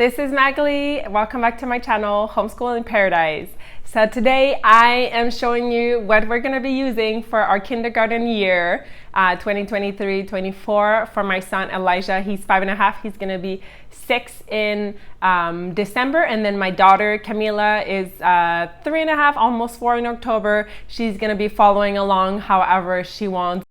This is Magali. Welcome back to my channel, Homeschool in Paradise. So today I am showing you what we're going to be using for our kindergarten year 2023-24 for my son Elijah. He's 5.5. He's going to be 6 in December, and then my daughter Camila is 3.5, almost 4 in October. She's going to be following along however she wants.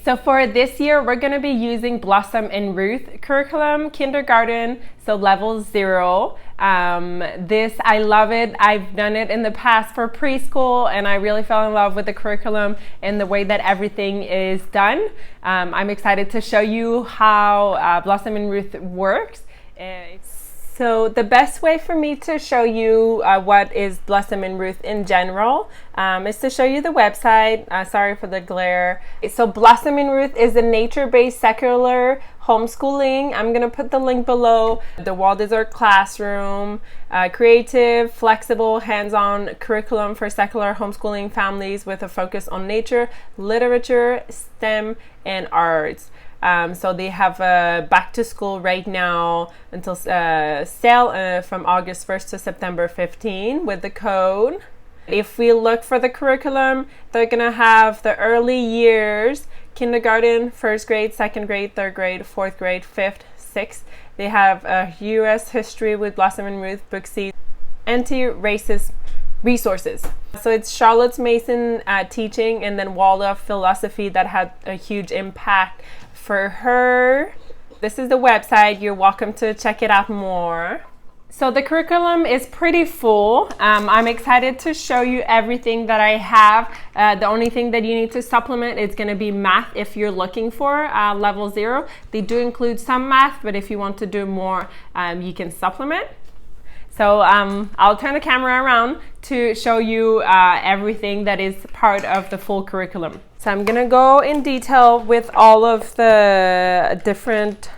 So for this year, we're going to be using Blossom and Ruth curriculum, kindergarten, so level 0. This, I love it. I've done it in the past for preschool, and I really fell in love with the curriculum and the way that everything is done. I'm excited to show you how Blossom and Ruth works. So the best way for me to show you what is Blossom and Ruth in general is to show you the website. Sorry for the glare. So Blossom and Ruth is a nature-based secular homeschooling. I'm going to put the link below. The Waldorf classroom, creative, flexible, hands-on curriculum for secular homeschooling families with a focus on nature, literature, STEM, and arts. So they have a back to school right now until sale from August 1st to September 15 with the code. If we look for the curriculum, they're gonna have the early years, kindergarten, 1st grade, 2nd grade, 3rd grade, 4th grade, 5th, 6th. They have a U.S. history with Blossom and Ruth, book C, anti-racist resources. So it's Charlotte Mason teaching, and then Waldorf philosophy that had a huge impact for her. This is the website. You're welcome to check it out more. So the curriculum is pretty full. I'm excited to show you everything that I have. The only thing that you need to supplement is going to be math if you're looking for level 0. They do include some math, but if you want to do more, you can supplement. So I'll turn the camera around to show you everything that is part of the full curriculum. So I'm gonna go in detail with all of the different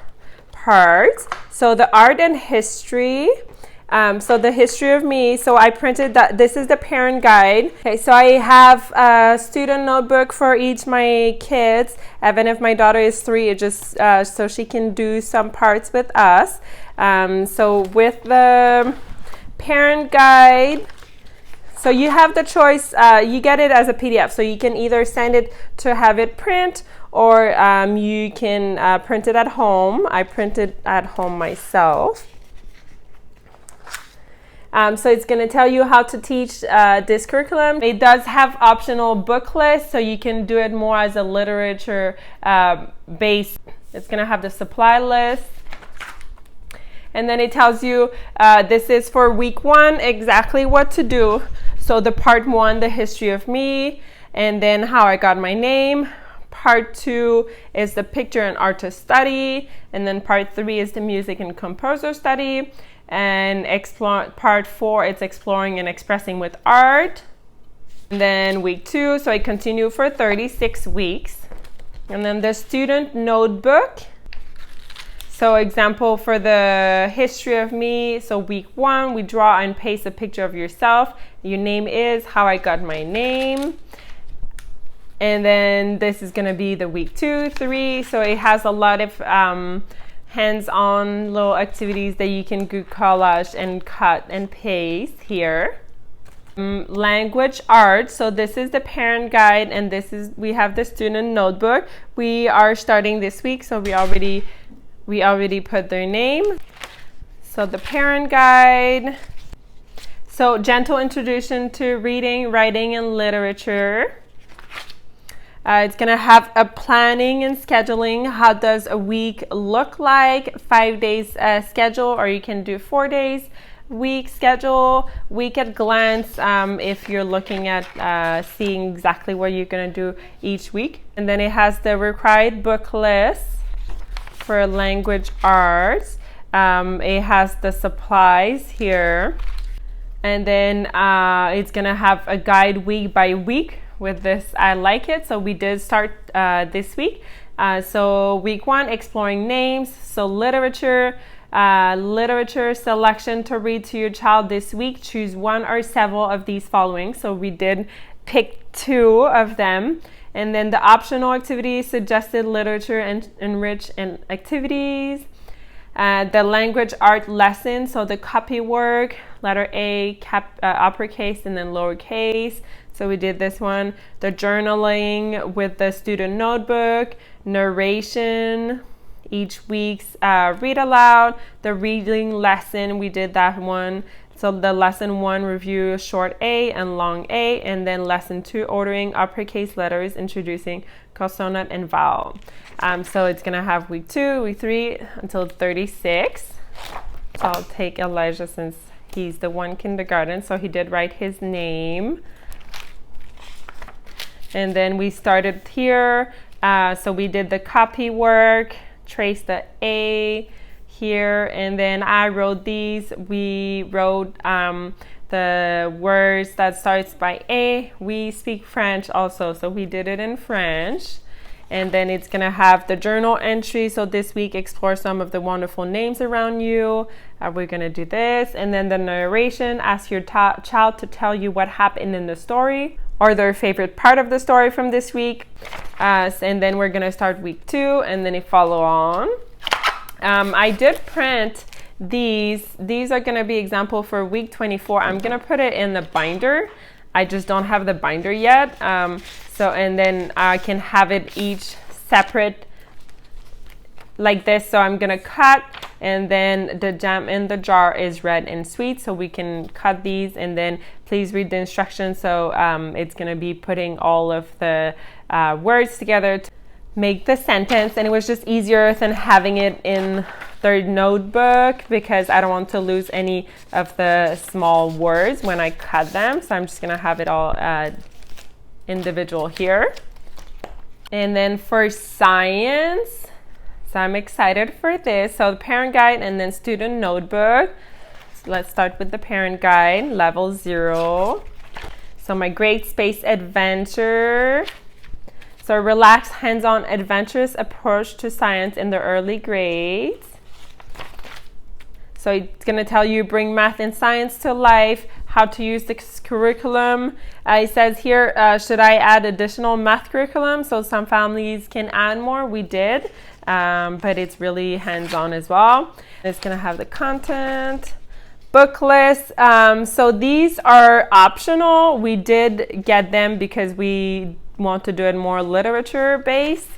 parts. So the art and history. So the history of me. So I printed that. This is the parent guide. Okay, so I have a student notebook for each my kids. Even if my daughter is 3, it just so she can do some parts with us. So with the parent guide, so you have the choice. You get it as a PDF, so you can either send it to have it print, or you can print it at home. I printed at home myself. So it's going to tell you how to teach this curriculum. It does have optional book lists, so you can do it more as a literature base. It's going to have the supply list. And then it tells you this is for week 1, exactly what to do. So the part 1, the history of me, and then how I got my name. Part 2 is the picture and artist study. And then part 3 is the music and composer study. And part 4, it's exploring and expressing with art. And then week 2, so I continue for 36 weeks. And then the student notebook. So example for the history of me, so week 1, we draw and paste a picture of yourself. Your name is, how I got my name. And then this is gonna be the week 2, 3, so it has a lot of hands-on little activities that you can do collage and cut and paste here. Language arts, so this is the parent guide, and we have the student notebook. We are starting this week, so we already put their name. So the parent guide. So gentle introduction to reading, writing, and literature. It's gonna have a planning and scheduling. How does a week look like? 5 days schedule, or you can do 4 days. Week schedule, week at glance, if you're looking at seeing exactly what you're gonna do each week. And then it has the required book list for language arts. It has the supplies here, and then it's gonna have a guide week by week with this. I like it. So we did start this week. So week 1, exploring names. So literature selection to read to your child this week. Choose 1 or several of these following. So we did pick 2 of them. And then the optional activities, suggested literature and enrich and activities. The language art lesson, so the copy work, letter A, uppercase and then lowercase. So we did this one. The journaling with the student notebook, narration, each week's read aloud, the reading lesson, we did that one. So the lesson 1 review short A and long A, and then lesson 2 ordering uppercase letters, introducing consonant and vowel. So it's gonna have week 2, week 3 until 36. So I'll take Elijah since he's the one kindergarten, so he did write his name. And then we started here. So we did the copy work, trace the A here, and then I wrote these. We wrote the words that starts by A. We speak French also, so we did it in French. And then it's gonna have the journal entry. So this week, explore some of the wonderful names around you. We're gonna do this. And then the narration, ask your child to tell you what happened in the story or their favorite part of the story from this week. And then we're gonna start week 2 and then follow on. I did print these. These are gonna be example for week 24. I'm gonna put it in the binder. I just don't have the binder yet. And then I can have it each separate like this. So I'm gonna cut, and then the jam in the jar is red and sweet. So we can cut these, and then please read the instructions. So it's gonna be putting all of the words together to make the sentence. And it was just easier than having it in their notebook because I don't want to lose any of the small words when I cut them. So I'm just gonna have it all individual here. And then for science, so I'm excited for this. So the parent guide and then student notebook. So let's start with the parent guide, level 0. So my great space adventure. So relaxed, hands-on, adventurous approach to science in the early grades. So it's going to tell you bring math and science to life, how to use this curriculum. It says here, should I add additional math curriculum? So some families can add more. We did, but it's really hands-on as well. It's going to have the content, book list. So these are optional. We did get them because we want to do it more literature based.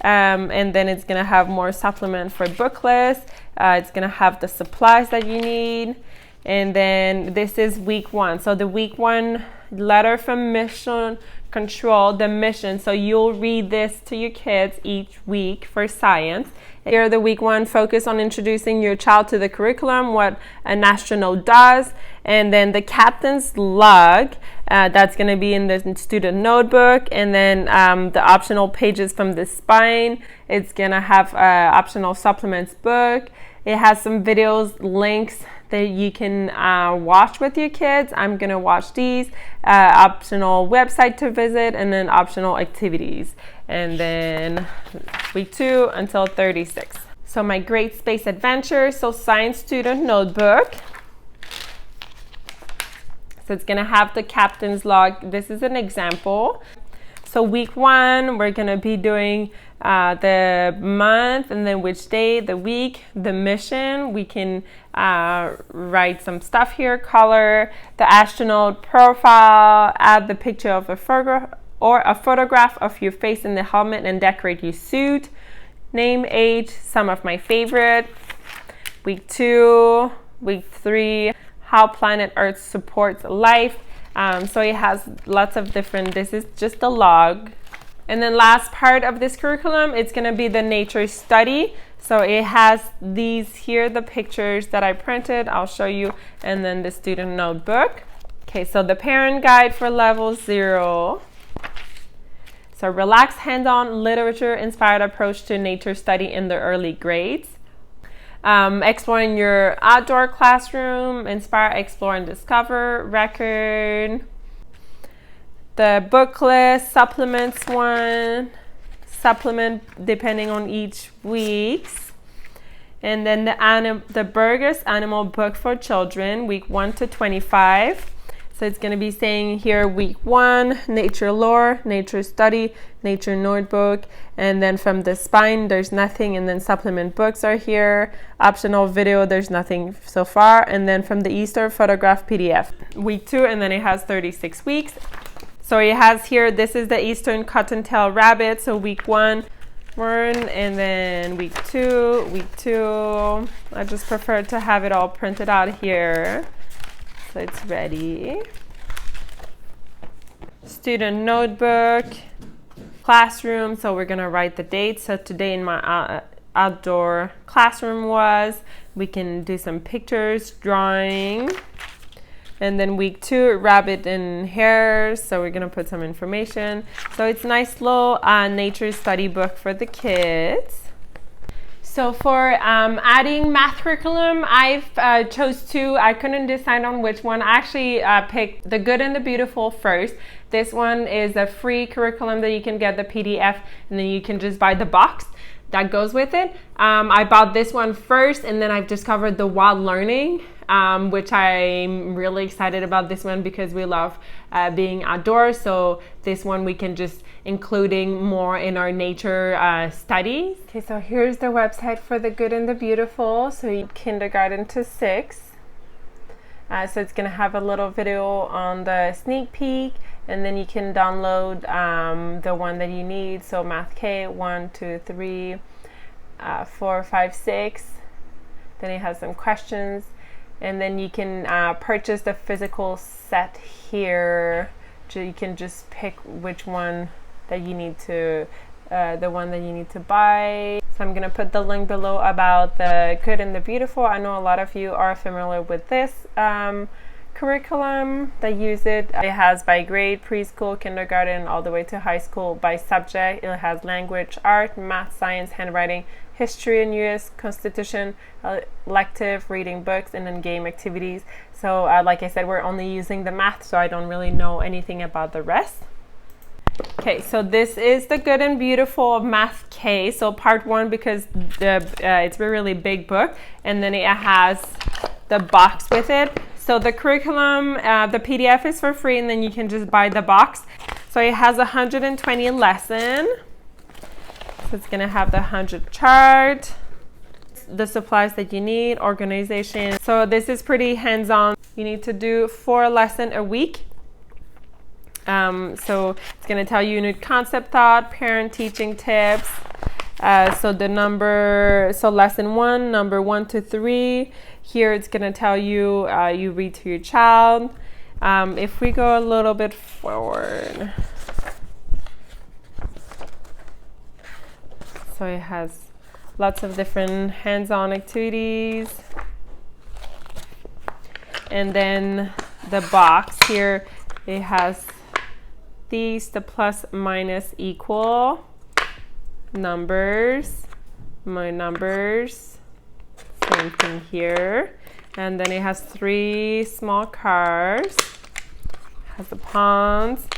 And then it's going to have more supplement for book list. It's going to have the supplies that you need. And then this is week 1. So the week 1 letter from mission control, the mission. So you'll read this to your kids each week for science. Here, the week 1 focus on introducing your child to the curriculum, what an astronaut does. And then the captain's log, that's going to be in the student notebook. And then the optional pages from the spine, it's going to have optional supplements book. It has some videos, links that you can watch with your kids. I'm going to watch these. Optional website to visit, and then optional activities. And then week 2 until 36. So my great space adventure. So science student notebook. So it's going to have the captain's log. This is an example. So week 1, we're going to be doing the month, and then which day, the week, the mission. We can write some stuff here, color, the astronaut profile, add the picture of a photograph of your face in the helmet and decorate your suit. Name, age, some of my favorite. Week 2, week 3, how planet Earth supports life. So it has lots of different, this is just a log. And then last part of this curriculum, it's going to be the nature study. So it has these here, the pictures that I printed. I'll show you. And then the student notebook. Okay, so the parent guide for level 0. So relaxed, hands-on, literature-inspired approach to nature study in the early grades. Exploring your outdoor classroom, inspire, explore, and discover, record. The book list, supplements one, supplement depending on each week's. And then the Burgess Animal Book for Children, week 1 to 25. So it's going to be saying here week 1, nature lore, nature study, nature notebook, and then from the spine there's nothing, and then supplement books are here, optional video, there's nothing so far, and then from the Easter photograph PDF. Week 2, and then it has 36 weeks. So it has here, this is the Eastern Cottontail Rabbit, so week 1, and then week 2. I just prefer to have it all printed out here. So it's ready. Student notebook, classroom. So we're gonna write the date. So today in my outdoor classroom we can do some pictures, drawing. And then week 2, rabbit and hares. So we're gonna put some information. So it's a nice little nature study book for the kids. So for adding math curriculum, I've chose 2. I couldn't decide on which one. I actually picked The Good and the Beautiful first. This one is a free curriculum that you can get the PDF, and then you can just buy the box that goes with it. I bought this one first, and then I've discovered the Wild Learning, which I'm really excited about this one because we love being outdoors. So this one we can just including more in our nature studies. Okay, so here's the website for The Good and the Beautiful. So kindergarten to 6. So it's gonna have a little video on the sneak peek, and then you can download the one that you need. So Math K 1, 2, 3, 4, 5, 6. Then it has some questions, and then you can purchase the physical set here. So you can just pick which one that you need to, the one that you need to buy. So I'm gonna put the link below about The Good and the Beautiful. I know a lot of you are familiar with this curriculum that use it. It has by grade, preschool, kindergarten, all the way to high school. By subject, it has language, art, math, science, handwriting, history and US Constitution, elective, reading books, and then game activities. So like I said, we're only using the math, so I don't really know anything about the rest. Okay, so this is The Good and Beautiful of Math K. So part 1, because it's a really big book, and then it has the box with it. So the curriculum, the PDF is for free, and then you can just buy the box. So it has 120 lessons. So it's gonna have the 100 chart, the supplies that you need, organization. So this is pretty hands-on. You need to do 4 lessons a week. So it's going to tell you unit concept thought, parent teaching tips. So lesson 1, number 1 to 3. Here it's going to tell you, you read to your child. If we go a little bit forward. So it has lots of different hands-on activities. And then the box here, it has these, the plus, minus, equal, numbers, my numbers, same thing here. And then it has 3 small cards, has the pawns,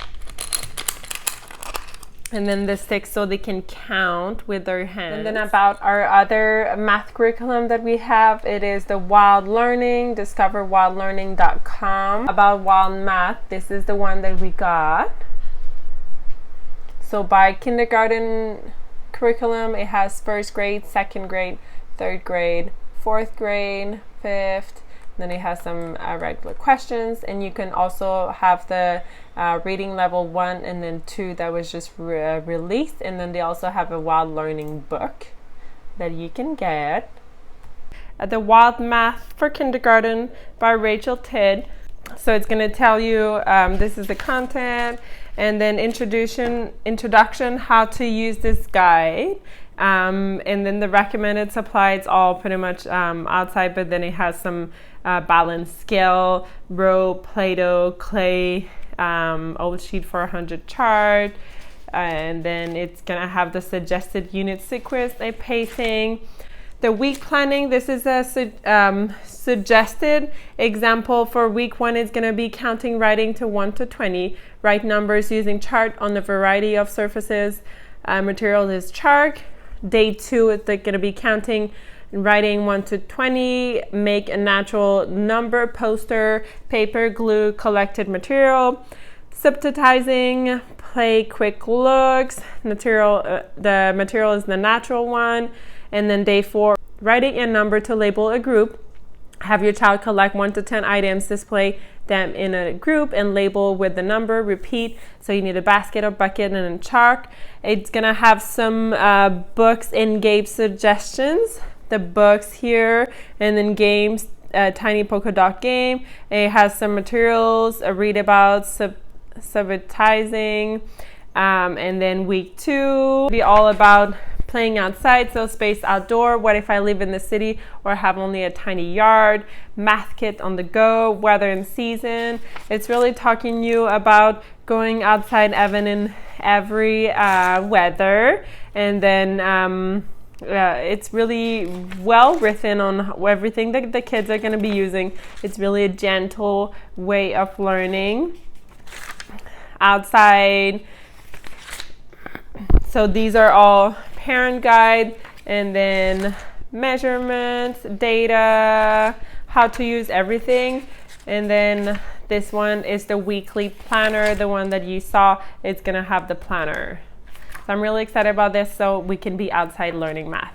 and then the sticks so they can count with their hands. And then about our other math curriculum that we have, it is the Wild Learning, discoverwildlearning.com. About Wild Math, this is the one that we got. So by kindergarten curriculum, it has 1st grade, 2nd grade, 3rd grade, 4th grade, 5th. Then it has some regular questions, and you can also have the reading level 1 and then 2 that was just released, and then they also have a Wild Learning book that you can get. The Wild Math for Kindergarten by Rachel Tidd. So it's going to tell you this is the content, and then introduction, how to use this guide. And then the recommended supply, it's all pretty much outside, but then it has some balance scale, rope, Play-Doh, clay, old sheet for 100 chart, and then it's gonna have the suggested unit sequence, a pacing. The week planning, this is a suggested example for week 1. It's gonna be counting writing to 1 to 20, write numbers using chart on a variety of surfaces. Material is chalk. Day 2, it's going to be counting writing 1 to 20, make a natural number poster, paper, glue, collected material, subtitizing, play quick looks, the material is the natural one. And then day 4, writing a number to label a group. Have your child collect 1 to 10 items, display them in a group and label with the number, repeat. So you need a basket or bucket and a chalk. It's gonna have some books and game suggestions, the books here, and then games, tiny polka dot game. It has some materials, read about subtitizing, and then week 2 be all about playing outside, so space outdoor. What if I live in the city or have only a tiny yard? Math kit on the go, weather and season. It's really talking you about going outside even in every weather. And then it's really well written on everything that the kids are going to be using. It's really a gentle way of learning outside. So these are all parent guide, and then measurements, data, how to use everything. And then this one is the weekly planner, the one that you saw. It's gonna have the planner. So I'm really excited about this, so we can be outside learning math.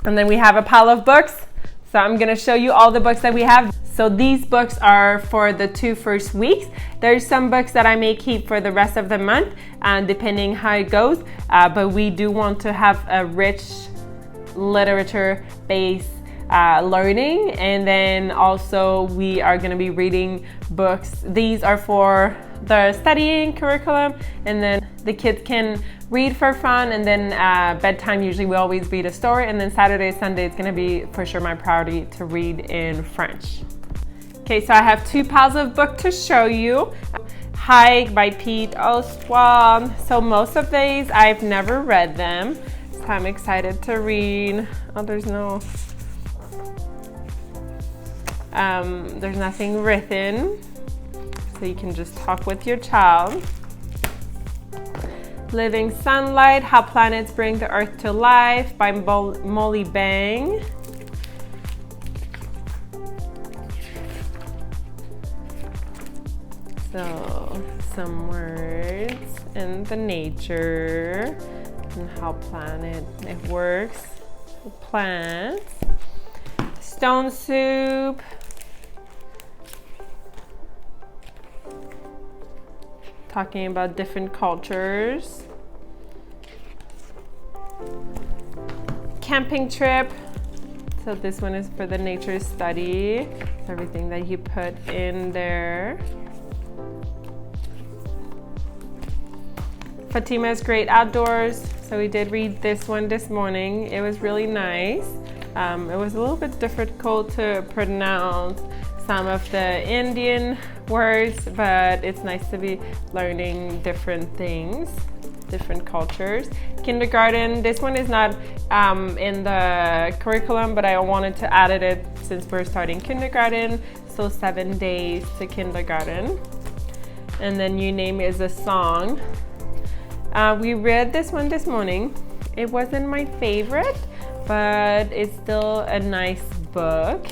And then we have a pile of books. So I'm gonna show you all the books that we have. So these books are for the 2 first weeks. There's some books that I may keep for the rest of the month, depending how it goes. But we do want to have a rich literature-based learning. And then also we are gonna be reading books. These are for the studying curriculum, and then the kids can read for fun. And then bedtime, usually we always read a story. And then Saturday, Sunday, it's gonna be for sure my priority to read in French. Okay, so I have 2 piles of books to show you. Hike by Pete Oswald. So most of these, I've never read them. So I'm excited to read. Oh, there's nothing written. So you can just talk with your child. Living Sunlight, How Planets Bring the Earth to Life by Molly Bang. So some words and the nature and how it works with plants. Stone Soup. Talking about different cultures. Camping Trip. So this one is for the nature study. Everything that you put in there. Fatima's Great Outdoors. So we did read this one this morning. It was really nice. It was a little bit difficult to pronounce some of the Indian words, but it's nice to be learning different things, different cultures. Kindergarten, this one is not in the curriculum, but I wanted to add it since we're starting kindergarten. So 7 days to kindergarten. And then You Name is a Song. We read this one this morning. It wasn't my favorite, but it's still a nice book.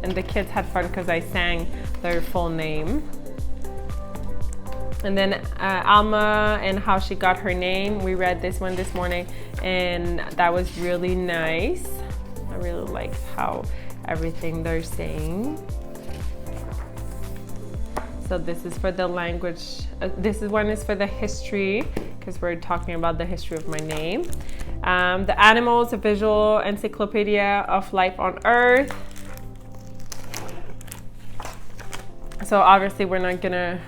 And the kids had fun because I sang their full name. And then Alma and How She Got Her Name. We read this one this morning, and that was really nice. I really liked how everything they're saying. So this is for the language. This one is for the history, because we're talking about the history of my name. The Animals, a visual encyclopedia of life on Earth. So obviously we're not gonna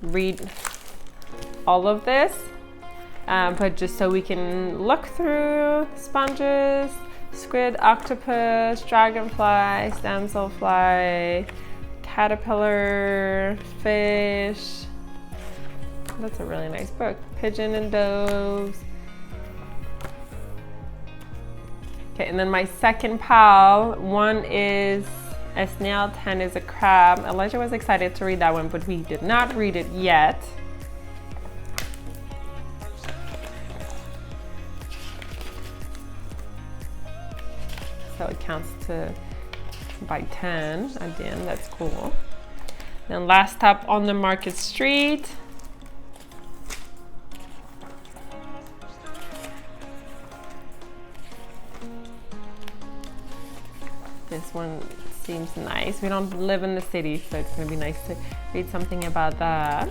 read all of this, but just so we can look through sponges, squid, octopus, dragonfly, damselfly, caterpillar, fish. That's a really nice book. Pigeon and doves. Okay, and then my second pile, one is a snail, 10 is a crab. Elijah was excited to read that one, but we did not read it yet. So it counts to by 10 at the end. That's cool. Then last stop on the Market Street. This one seems nice. We don't live in the city, so it's gonna be nice to read something about that.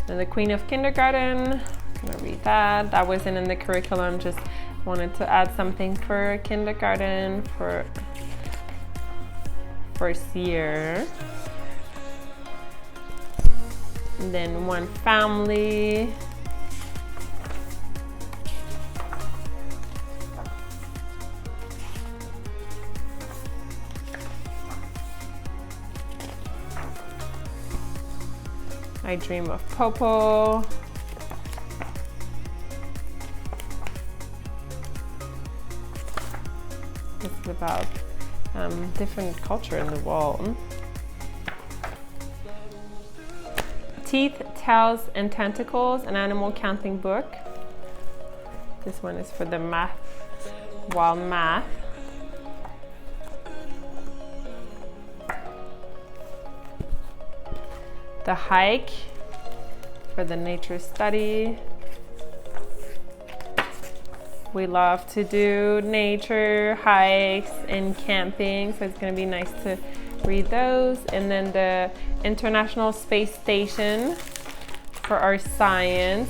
Then the Queen of Kindergarten, I'm gonna read that. That wasn't in the curriculum, just wanted to add something for kindergarten for first year. And then One Family. I Dream of Popo. This is about different culture in the world. Teeth, Tails, and Tentacles, an animal counting book. This one is for the math, wild math. The Hike for the nature study. We love to do nature hikes and camping, so it's going to be nice to read those. And then the International Space Station for our science.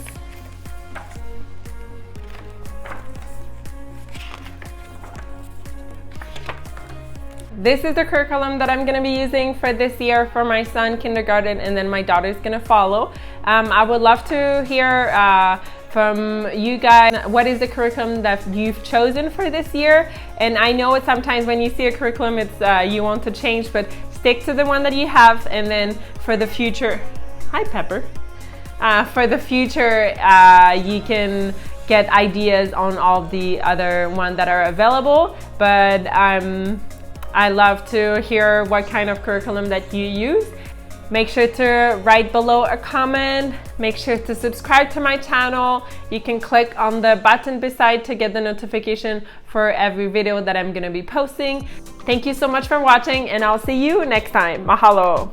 This is the curriculum that I'm going to be using for this year for my son, kindergarten, and then my daughter's going to follow. I would love to hear from you guys, what is the curriculum that you've chosen for this year? And I know it's sometimes when you see a curriculum, it's you want to change, but stick to the one that you have. And then for the future, hi Pepper. For the future, you can get ideas on all the other ones that are available. But I love to hear what kind of curriculum that you use. Make sure to write below a comment. Make sure to subscribe to my channel. You can click on the button beside to get the notification for every video that I'm gonna be posting. Thank you so much for watching, and I'll see you next time. Mahalo.